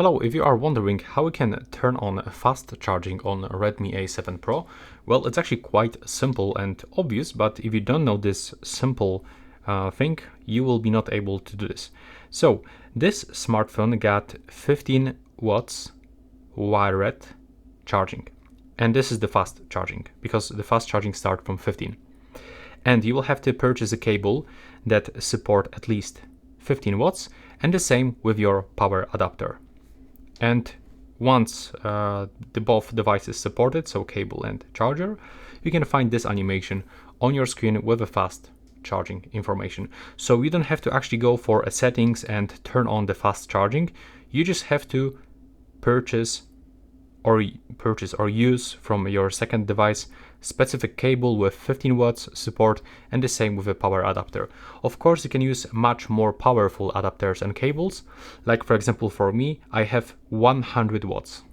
Hello, if you are wondering how we can turn on fast charging on Redmi A7 Pro, well, it's actually quite simple and obvious, but if you don't know this simple thing, you will be not able to do this. So this smartphone got 15 watts wired charging, and this is the fast charging because the fast charging starts from 15. And you will have to purchase a cable that support at least 15 watts, and the same with your power adapter. And once the both devices supported, so cable and charger, you can find this animation on your screen with a fast charging information. So you don't have to actually go for a settings and turn on the fast charging. You just have to purchase or use from your second device specific cable with 15 watts support, and the same with a power adapter. Of course, you can use much more powerful adapters and cables, like for example for me I have 100 watts.